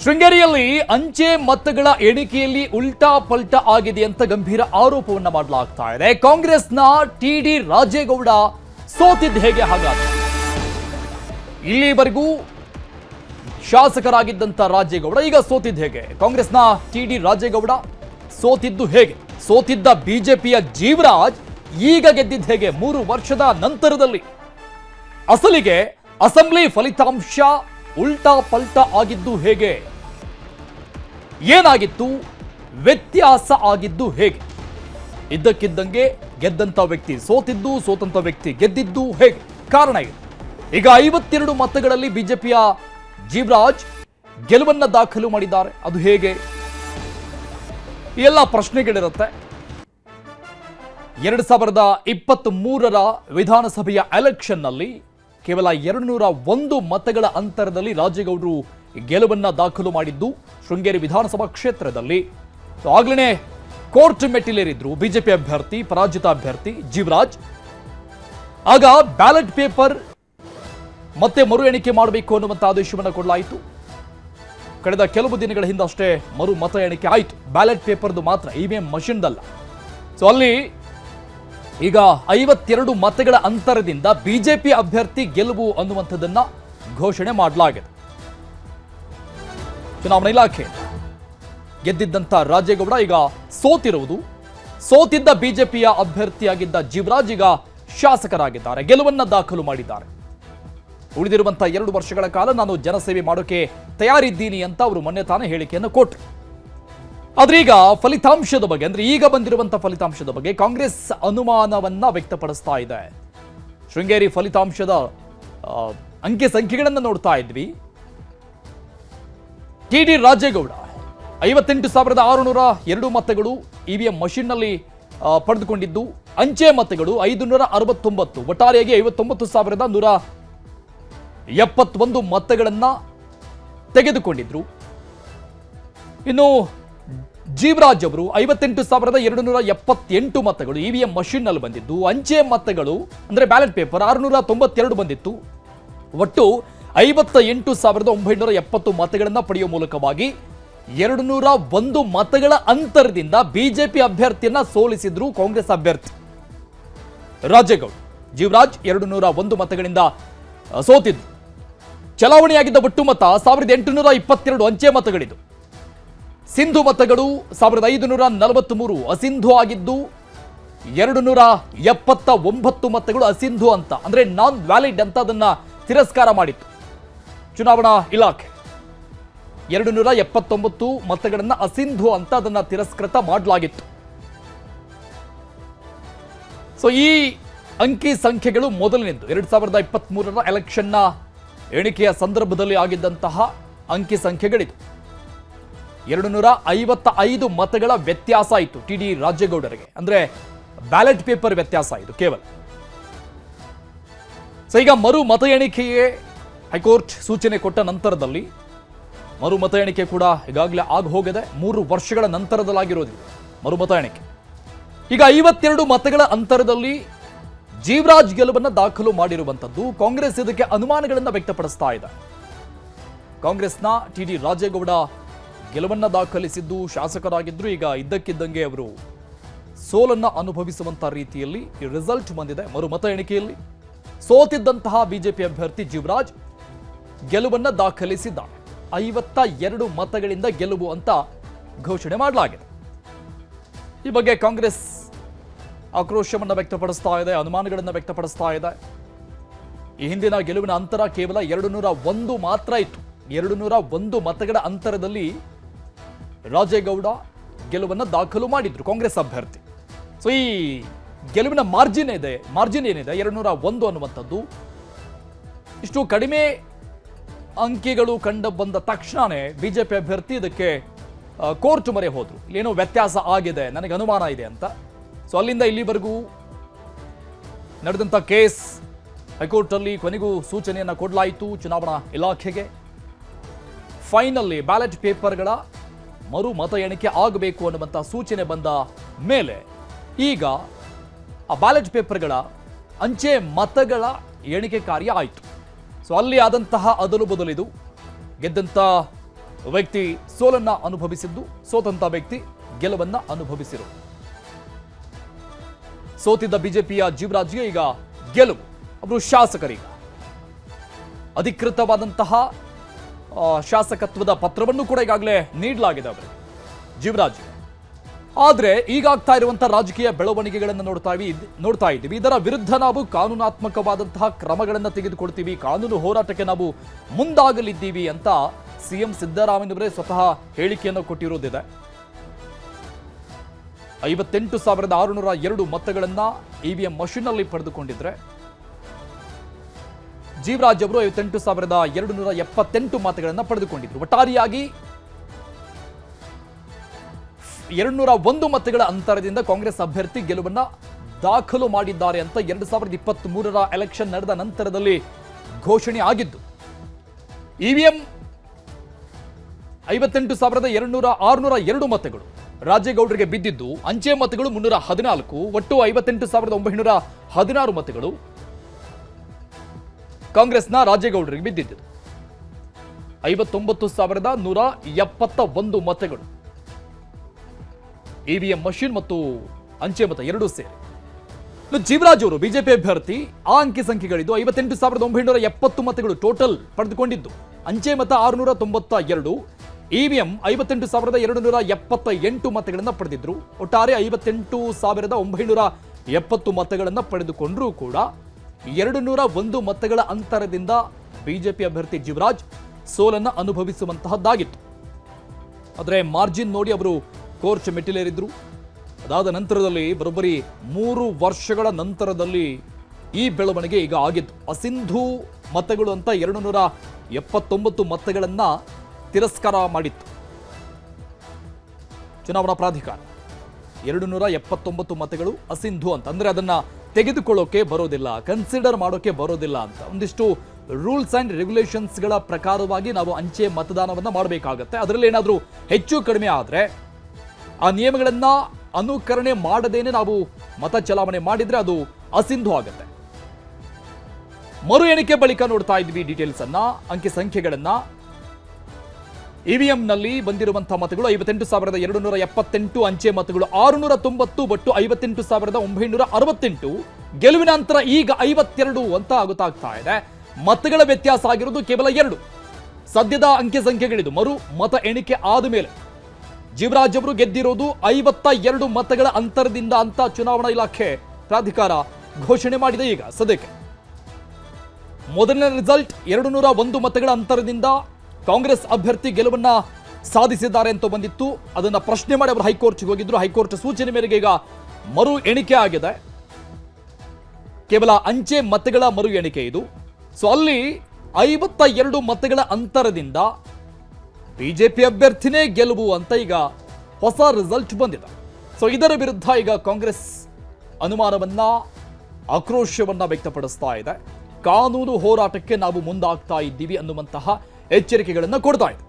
ಶೃಂಗೇರಿಯಲ್ಲಿ ಅಂಚೆ ಮತಗಳ ಎಣಿಕೆಯಲ್ಲಿ ಉಲ್ಟಾ ಪಲ್ಟಾ ಆಗಿದೆ ಅಂತ ಗಂಭೀರ ಆರೋಪವನ್ನ ಮಾಡಲಾಗ್ತಾ ಇದೆ. ಕಾಂಗ್ರೆಸ್ನ ಟಿ.ಡಿ. ರಾಜೇಗೌಡ ಸೋತಿದ್ದು ಹೇಗೆ? ಹಾಗಾದ್ರೆ ಇಲ್ಲಿವರೆಗೂ ಶಾಸಕರಾಗಿದ್ದಂತ ರಾಜೇಗೌಡ ಈಗ ಸೋತಿದ್ದು ಹೇಗೆ? ಕಾಂಗ್ರೆಸ್ನ ಟಿ.ಡಿ. ರಾಜೇಗೌಡ ಸೋತಿದ್ದು ಹೇಗೆ? ಸೋತಿದ್ದ ಬಿಜೆಪಿಯ ಜೀವರಾಜ್ ಈಗ ಗೆದ್ದಿದ್ದು ಹೇಗೆ? 3 ವರ್ಷದ ನಂತರದಲ್ಲಿ ಅಸಲಿಗೆ ಅಸೆಂಬ್ಲಿ ಫಲಿತಾಂಶ ಉಲ್ಟಾ ಪಲ್ಟಾ ಆಗಿದ್ದು ಹೇಗೆ? ಏನಾಗಿತ್ತು? ವ್ಯತ್ಯಾಸ ಆಗಿದ್ದು ಹೇಗೆ? ಇದ್ದಕ್ಕಿದ್ದಂಗೆ ಗೆದ್ದಂತ ವ್ಯಕ್ತಿ ಸೋತಿದ್ದು, ಸೋತಂತ ವ್ಯಕ್ತಿ ಗೆದ್ದಿದ್ದು ಹೇಗೆ? ಕಾರಣ ಇದೆ. ಈಗ 52 ಮತಗಳಲ್ಲಿ ಬಿಜೆಪಿಯ ಜೀವರಾಜ್ ಗೆಲುವನ್ನ ದಾಖಲು ಮಾಡಿದ್ದಾರೆ. ಅದು ಹೇಗೆ? ಎಲ್ಲ ಪ್ರಶ್ನೆಗಳಿರುತ್ತೆ. 2023ರ ವಿಧಾನಸಭೆಯ ಎಲೆಕ್ಷನ್ನಲ್ಲಿ ಕೇವಲ 201 ಮತಗಳ ಅಂತರದಲ್ಲಿ ರಾಜೇಗೌಡರು ಗೆಲುವನ್ನ ದಾಖಲು ಮಾಡಿದ್ದು ಶೃಂಗೇರಿ ವಿಧಾನಸಭಾ ಕ್ಷೇತ್ರದಲ್ಲಿ. ಆಗ್ಲೇ ಕೋರ್ಟ್ ಮೆಟ್ಟಿಲೇರಿದ್ರು ಬಿಜೆಪಿ ಅಭ್ಯರ್ಥಿ, ಪರಾಜಿತ ಅಭ್ಯರ್ಥಿ ಜೀವರಾಜ್. ಆಗ ಬ್ಯಾಲೆಟ್ ಪೇಪರ್ ಮತ್ತೆ ಮರು ಎಣಿಕೆ ಮಾಡಬೇಕು ಅನ್ನುವಂಥ ಆದೇಶವನ್ನು ಕೊಡಲಾಯಿತು. ಕಳೆದ ಕೆಲವು ದಿನಗಳ ಹಿಂದಷ್ಟೇ ಮರು ಮತ ಎಣಿಕೆ ಆಯಿತು. ಬ್ಯಾಲೆಟ್ ಪೇಪರ್ದು ಮಾತ್ರ, ಇವಿಎಂ ಮಷಿನ್ದಲ್ಲ. ಸೊ ಅಲ್ಲಿ ಈಗ 52 ಮತಗಳ ಅಂತರದಿಂದ ಬಿಜೆಪಿ ಅಭ್ಯರ್ಥಿ ಗೆಲುವು ಅನ್ನುವಂಥದ್ದನ್ನ ಘೋಷಣೆ ಮಾಡಲಾಗಿದೆ. ಚುನಾವಣಾ ಇಲಾಖೆ ಗೆದ್ದಿದ್ದಂತ ರಾಜೇಗೌಡ ಈಗ ಸೋತಿರುವುದು. ಸೋತಿದ್ದ ಬಿಜೆಪಿಯ ಅಭ್ಯರ್ಥಿಯಾಗಿದ್ದ ಜೀವರಾಜ್ ಈಗ ಶಾಸಕರಾಗಿದ್ದಾರೆ, ಗೆಲುವನ್ನ ದಾಖಲು ಮಾಡಿದ್ದಾರೆ. ಉಳಿದಿರುವಂತ 2 ವರ್ಷಗಳ ಕಾಲ ನಾನು ಜನಸೇವೆ ಮಾಡೋಕೆ ತಯಾರಿದ್ದೀನಿ ಅಂತ ಅವರು ಮೊನ್ನೆ ತಾನೇ ಹೇಳಿಕೆಯನ್ನು ಕೊಟ್ಟರು. ಆದ್ರೆ ಈಗ ಫಲಿತಾಂಶದ ಬಗ್ಗೆ, ಅಂದ್ರೆ ಈಗ ಬಂದಿರುವಂತಹ ಫಲಿತಾಂಶದ ಬಗ್ಗೆ ಕಾಂಗ್ರೆಸ್ ಅನುಮಾನವನ್ನ ವ್ಯಕ್ತಪಡಿಸ್ತಾ ಇದೆ. ಶೃಂಗೇರಿ ಫಲಿತಾಂಶದ ಅಂಕೆ ಸಂಖ್ಯೆಗಳನ್ನು ನೋಡ್ತಾ ಇದ್ವಿ. ಟಿ.ಡಿ. ರಾಜೇಗೌಡ 58,602 ಮತಗಳು ಇವಿಎಂ ಮಷಿನ್ನಲ್ಲಿ ಪಡೆದುಕೊಂಡಿದ್ದು, ಅಂಚೆ ಮತಗಳು 569, ಒಟ್ಟಾರೆಯಾಗಿ 59,171 ಮತಗಳನ್ನ ತೆಗೆದುಕೊಂಡಿದ್ರು. ಇನ್ನು ಜೀವರಾಜ್ ಅವರು 58,278 ಮತಗಳು ಇವಿಎಂ ಮಷಿನ್ ನಲ್ಲಿ ಬಂದಿದ್ದು, ಅಂಚೆ ಮತಗಳು ಅಂದ್ರೆ ಬ್ಯಾಲೆಟ್ ಪೇಪರ್ 692 ಬಂದಿತ್ತು. ಒಟ್ಟು 58,970 ಮತಗಳನ್ನ ಪಡೆಯುವ ಮೂಲಕವಾಗಿ 201 ಮತಗಳ ಅಂತರದಿಂದ ಬಿಜೆಪಿ ಅಭ್ಯರ್ಥಿಯನ್ನ ಸೋಲಿಸಿದ್ರು ಕಾಂಗ್ರೆಸ್ ಅಭ್ಯರ್ಥಿ ರಾಜೇಗೌಡ. ಜೀವರಾಜ್ 201 ಮತಗಳಿಂದ ಸೋತಿದ್ರು. ಚಲಾವಣೆಯಾಗಿದ್ದ ಒಟ್ಟು ಮತ 1822 ಅಂಚೆ ಮತಗಳಿದ್ದು, ಸಿಂಧು ಮತಗಳು 1543, ಅಸಿಂಧು ಆಗಿದ್ದು 279 ಮತಗಳು ಅಸಿಂಧು ಅಂತ, ಅಂದ್ರೆ ನಾನ್ ವ್ಯಾಲಿಡ್ ಅಂತ ಅದನ್ನ ತಿರಸ್ಕಾರ ಮಾಡಿತ್ತು ಚುನಾವಣಾ ಇಲಾಖೆ. 279 ಮತಗಳನ್ನ ಅಸಿಂಧು ಅಂತ ಅದನ್ನ ತಿರಸ್ಕೃತ ಮಾಡಲಾಗಿತ್ತು. ಸೊ ಈ ಅಂಕಿ ಸಂಖ್ಯೆಗಳು ಮೊದಲನೇದು 2023ರ ಎಲೆಕ್ಷನ್ನ ಎಣಿಕೆಯ ಸಂದರ್ಭದಲ್ಲಿ ಆಗಿದ್ದಂತಹ ಅಂಕಿ ಸಂಖ್ಯೆಗಳಿದು. 255 ಮತಗಳ ವ್ಯತ್ಯಾಸ ಇತ್ತು ಟಿ.ಡಿ. ರಾಜೇಗೌಡರಿಗೆ, ಅಂದ್ರೆ ಬ್ಯಾಲೆಟ್ ಪೇಪರ್ ವ್ಯತ್ಯಾಸ ಇದು ಕೇವಲ. ಸೊ ಈಗ ಮರು ಮತ ಎಣಿಕೆಗೆ ಹೈಕೋರ್ಟ್ ಸೂಚನೆ ಕೊಟ್ಟ ನಂತರದಲ್ಲಿ ಮರು ಮತ ಎಣಿಕೆ ಕೂಡ ಈಗಾಗಲೇ ಆಗಿ ಹೋಗಿದೆ. 3 ವರ್ಷಗಳ ನಂತರದಲ್ಲಾಗಿರೋದಿಲ್ಲ ಮರು ಮತ ಎಣಿಕೆ. ಈಗ 52 ಮತಗಳ ಅಂತರದಲ್ಲಿ ಜೀವರಾಜ್ ಗೆಲುವನ್ನು ದಾಖಲು ಮಾಡಿರುವಂಥದ್ದು. ಕಾಂಗ್ರೆಸ್ ಇದಕ್ಕೆ ಅನುಮಾನಗಳನ್ನು ವ್ಯಕ್ತಪಡಿಸ್ತಾ ಇದೆ. ಕಾಂಗ್ರೆಸ್ನ ಟಿ.ಡಿ. ರಾಜೇಗೌಡ ಗೆಲುವನ್ನ ದಾಖಲಿಸಿದ್ದು, ಶಾಸಕರಾಗಿದ್ರು. ಈಗ ಇದ್ದಕ್ಕಿದ್ದಂಗೆ ಅವರು ಸೋಲನ್ನ ಅನುಭವಿಸುವಂತ ರೀತಿಯಲ್ಲಿ ಈ ರಿಸಲ್ಟ್ ಬಂದಿದೆ. ಮರು ಮತ ಎಣಿಕೆಯಲ್ಲಿ ಸೋತಿದ್ದಂತಹ ಬಿಜೆಪಿ ಅಭ್ಯರ್ಥಿ ಜೀವರಾಜ್ ಗೆಲುವನ್ನ ದಾಖಲಿಸಿದ್ದಾರೆ. 52 ಮತಗಳಿಂದ ಗೆಲುವು ಅಂತ ಘೋಷಣೆ ಮಾಡಲಾಗಿದೆ. ಈ ಬಗ್ಗೆ ಕಾಂಗ್ರೆಸ್ ಆಕ್ರೋಶವನ್ನು ವ್ಯಕ್ತಪಡಿಸ್ತಾ ಇದೆ, ಅನುಮಾನಗಳನ್ನು ವ್ಯಕ್ತಪಡಿಸ್ತಾ ಇದೆ. ಈ ಹಿಂದಿನ ಗೆಲುವಿನ ಅಂತರ ಕೇವಲ 201 ಮಾತ್ರ ಇತ್ತು. 201 ಮತಗಳ ಅಂತರದಲ್ಲಿ ರಾಜೇಗೌಡ ಗೆಲುವನ್ನು ದಾಖಲು ಮಾಡಿದ್ರು ಕಾಂಗ್ರೆಸ್ ಅಭ್ಯರ್ಥಿ. ಸೊ ಈ ಗೆಲುವಿನ ಮಾರ್ಜಿನ್ ಏನಿದೆ 201 ಅನ್ನುವಂಥದ್ದು. ಇಷ್ಟು ಕಡಿಮೆ ಅಂಕಿಗಳು ಕಂಡು ಬಂದ ತಕ್ಷಣವೇ ಬಿಜೆಪಿ ಅಭ್ಯರ್ಥಿ ಇದಕ್ಕೆ ಕೋರ್ಟ್ ಮೊರೆ ಹೋದ್ರು. ಇಲ್ಲೇನೋ ವ್ಯತ್ಯಾಸ ಆಗಿದೆ, ನನಗೆ ಅನುಮಾನ ಇದೆ ಅಂತ. ಸೊ ಅಲ್ಲಿಂದ ಇಲ್ಲಿವರೆಗೂ ನಡೆದಂಥ ಕೇಸ್ ಹೈಕೋರ್ಟ್ ಅಲ್ಲಿ ಕೊನೆಗೂ ಸೂಚನೆಯನ್ನು ಕೊಡಲಾಯಿತು ಚುನಾವಣಾ ಇಲಾಖೆಗೆ. ಫೈನಲಿ ಬ್ಯಾಲೆಟ್ ಪೇಪರ್ಗಳ ಮರು ಮತ ಎಣಿಕೆ ಆಗಬೇಕು ಅನ್ನುವಂಥ ಸೂಚನೆ ಬಂದ ಮೇಲೆ ಈಗ ಆ ಬ್ಯಾಲೆಟ್ ಪೇಪರ್ಗಳ ಅಂಚೆ ಮತಗಳ ಎಣಿಕೆ ಕಾರ್ಯ ಆಯಿತು. ಸೊ ಅಲ್ಲಿ ಆದಂತಹ ಅದಲು ಬದಲಿದು ಗೆದ್ದಂಥ ವ್ಯಕ್ತಿ ಸೋಲನ್ನ ಅನುಭವಿಸಿದ್ದು, ಸೋತಂತ ವ್ಯಕ್ತಿ ಗೆಲುವನ್ನ ಅನುಭವಿಸಿರು. ಸೋತಿದ್ದ ಬಿಜೆಪಿಯ ಜೀವರಾಜ್ಗೆ ಈಗ ಗೆಲುವು. ಅವರು ಶಾಸಕರೀಗ ಅಧಿಕೃತವಾದಂತಹ ಶಾಸಕತ್ವದ ಪತ್ರವನ್ನು ಕೂಡ ಈಗಾಗಲೇ ನೀಡಲಾಗಿದೆ ಅವರಿಗೆ, ಜೀವರಾಜ್. ಆದರೆ ಈಗಾಗ್ತಾ ಇರುವಂತಹ ರಾಜಕೀಯ ಬೆಳವಣಿಗೆಗಳನ್ನು ನೋಡ್ತಾ ಇದ್ದೀವಿ. ಇದರ ವಿರುದ್ಧ ನಾವು ಕಾನೂನಾತ್ಮಕವಾದಂತಹ ಕ್ರಮಗಳನ್ನು ತೆಗೆದುಕೊಳ್ತೀವಿ, ಕಾನೂನು ಹೋರಾಟಕ್ಕೆ ನಾವು ಮುಂದಾಗಲಿದ್ದೀವಿ ಅಂತ ಸಿಎಂ ಸಿದ್ದರಾಮಯ್ಯನವರೇ ಸ್ವತಃ ಹೇಳಿಕೆಯನ್ನು ಕೊಟ್ಟಿರುವುದಿದೆ. 58,602 ಮತಗಳನ್ನ ಇವಿಎಂ ಮಷೀನ್ ನಲ್ಲಿ ಪಡೆದುಕೊಂಡಿದ್ರೆ ಜೀವರಾಜ್ ಅವರು 58,278 ಮತಗಳನ್ನು ಪಡೆದುಕೊಂಡಿದ್ರು. ಒಟ್ಟಾರೆಯಾಗಿ 201 ಮತಗಳ ಅಂತರದಿಂದ ಕಾಂಗ್ರೆಸ್ ಅಭ್ಯರ್ಥಿ ಗೆಲುವನ್ನ ದಾಖಲು ಮಾಡಿದ್ದಾರೆ ಅಂತ 2023ರ ಎಲೆಕ್ಷನ್ ನಡೆದ ನಂತರದಲ್ಲಿ ಘೋಷಣೆ ಆಗಿದ್ದು. ಇವಿಎಂ 58,602 ಮತಗಳು ರಾಜೇಗೌಡರಿಗೆ ಬಿದ್ದಿದ್ದು, ಅಂಚೆ ಮತಗಳು 314, ಒಟ್ಟು 58,916 ಮತಗಳು ಕಾಂಗ್ರೆಸ್ನ ರಾಜೇಗೌಡರಿಗೆ ಬಿದ್ದಿದ್ದು. 59,171 ಮತಗಳು ಇವಿಎಂ ಮಷೀನ್ ಮತ್ತು ಅಂಚೆ ಮತ ಎರಡೂ ಸೇರಿ. ಜೀವರಾಜ್ ಅವರು ಬಿಜೆಪಿ ಅಭ್ಯರ್ಥಿ, ಆ ಅಂಕಿ ಸಂಖ್ಯೆಗಳಿದ್ದು 58,970 ಮತಗಳು ಟೋಟಲ್ ಪಡೆದುಕೊಂಡಿದ್ದು. ಅಂಚೆ ಮತ 692, ಇವಿಎಂ 58,278 ಮತಗಳನ್ನು ಪಡೆದಿದ್ರು. ಒಟ್ಟಾರೆ 58,970 ಮತಗಳನ್ನು ಪಡೆದುಕೊಂಡ್ರೂ ಕೂಡ 201 ಮತಗಳ ಅಂತರದಿಂದ ಬಿಜೆಪಿ ಅಭ್ಯರ್ಥಿ ಜೀವರಾಜ್ ಸೋಲನ್ನು ಅನುಭವಿಸುವಂತಹದ್ದಾಗಿತ್ತು. ಆದರೆ ಮಾರ್ಜಿನ್ ನೋಡಿ ಅವರು ಕೋರ್ಟ್ ಮೆಟ್ಟಿಲೇರಿದ್ರು. ಅದಾದ ನಂತರದಲ್ಲಿ ಬರೋಬ್ಬರಿ 3 ವರ್ಷಗಳ ನಂತರದಲ್ಲಿ ಈ ಬೆಳವಣಿಗೆ ಈಗ ಆಗಿತ್ತು. ಅಸಿಂಧು ಮತಗಳು ಅಂತ 279 ಮತಗಳನ್ನ ತಿರಸ್ಕಾರ ಮಾಡಿತ್ತು ಚುನಾವಣಾ ಪ್ರಾಧಿಕಾರ. 279 ಮತಗಳು ಅಸಿಂಧು ಅಂತ ಅಂದ್ರೆ ಅದನ್ನ ತೆಗೆದುಕೊಳ್ಳೋಕೆ ಬರೋದಿಲ್ಲ, ಕನ್ಸಿಡರ್ ಮಾಡೋಕೆ ಬರೋದಿಲ್ಲ ಅಂತ ಒಂದಿಷ್ಟು ರೂಲ್ಸ್ ಅಂಡ್ ರೆಗ್ಯುಲೇಷನ್ಸ್ಗಳ ಪ್ರಕಾರವಾಗಿ ನಾವು ಅಂಚೆ ಮತದಾನವನ್ನ ಮಾಡಬೇಕಾಗತ್ತೆ. ಅದರಲ್ಲಿ ಏನಾದರೂ ಹೆಚ್ಚು ಕಡಿಮೆ ಆದರೆ ಆ ನಿಯಮಗಳನ್ನ ಅನುಕರಣೆ ಮಾಡದೇನೆ ನಾವು ಮತ ಚಲಾವಣೆ ಮಾಡಿದ್ರೆ ಅದು ಅಸಿಂಧು ಆಗುತ್ತೆ. ಮರು ಎಣಿಕೆ ಬಳಿಕ ನೋಡ್ತಾ ಇದ್ವಿ ಡೀಟೇಲ್ಸ್ ಅನ್ನ, ಅಂಕಿ ಸಂಖ್ಯೆಗಳನ್ನ. ಇವಿಎಂ ನಲ್ಲಿ ಬಂದಿರುವಂತಹ ಮತಗಳು 58,278, ಅಂಚೆ ಮತಗಳು 690, ಒಟ್ಟು 58,968. ಗೆಲುವಿನ ಅಂತರ ಈಗ 52 ಅಂತ ಗೊತ್ತಾಗ್ತಾ ಇದೆ. ಮತಗಳ ವ್ಯತ್ಯಾಸ ಆಗಿರೋದು ಕೇವಲ 2. ಸದ್ಯದ ಅಂಕಿ ಸಂಖ್ಯೆಗಳಿದು. ಮರು ಮತ ಎಣಿಕೆ ಆದ ಮೇಲೆ ಜೀವರಾಜ್ ಅವರು ಗೆದ್ದಿರೋದು 52 ಮತಗಳ ಅಂತರದಿಂದ ಅಂತ ಚುನಾವಣಾ ಇಲಾಖೆ ಪ್ರಾಧಿಕಾರ ಘೋಷಣೆ ಮಾಡಿದೆ. ಈಗ ಸದ್ಯಕ್ಕೆ ಮೊದಲನೇ ರಿಸಲ್ಟ್ 201 ಮತಗಳ ಅಂತರದಿಂದ ಕಾಂಗ್ರೆಸ್ ಅಭ್ಯರ್ಥಿ ಗೆಲುವನ್ನ ಸಾಧಿಸಿದ್ದಾರೆ ಅಂತ ಬಂದಿತ್ತು. ಅದನ್ನ ಪ್ರಶ್ನೆ ಮಾಡಿ ಅವರು ಹೈಕೋರ್ಟ್ಗೆ ಹೋಗಿದ್ರು. ಹೈಕೋರ್ಟ್ ಸೂಚನೆ ಮೇರೆಗೆ ಈಗ ಮರು ಎಣಿಕೆ ಆಗಿದೆ. ಕೇವಲ ಅಂಚೆ ಮತಗಳ ಮರು ಎಣಿಕೆ ಇದು. ಸೊ ಅಲ್ಲಿ 52 ಮತಗಳ ಅಂತರದಿಂದ ಬಿಜೆಪಿ ಅಭ್ಯರ್ಥಿನೇ ಗೆಲುವು ಅಂತ ಈಗ ಹೊಸ ರಿಸಲ್ಟ್ ಬಂದಿದೆ. ಸೊ ಇದರ ವಿರುದ್ಧ ಈಗ ಕಾಂಗ್ರೆಸ್ ಅನುಮಾನವನ್ನ, ಆಕ್ರೋಶವನ್ನ ವ್ಯಕ್ತಪಡಿಸ್ತಾ ಇದೆ. ಕಾನೂನು ಹೋರಾಟಕ್ಕೆ ನಾವು ಮುಂದಾಗ್ತಾ ಇದ್ದೀವಿ ಅನ್ನುವಂತಹ ಎಚ್ಚರಿಕೆಗಳನ್ನು ಕೊಡ್ತಾ ಇದೆ.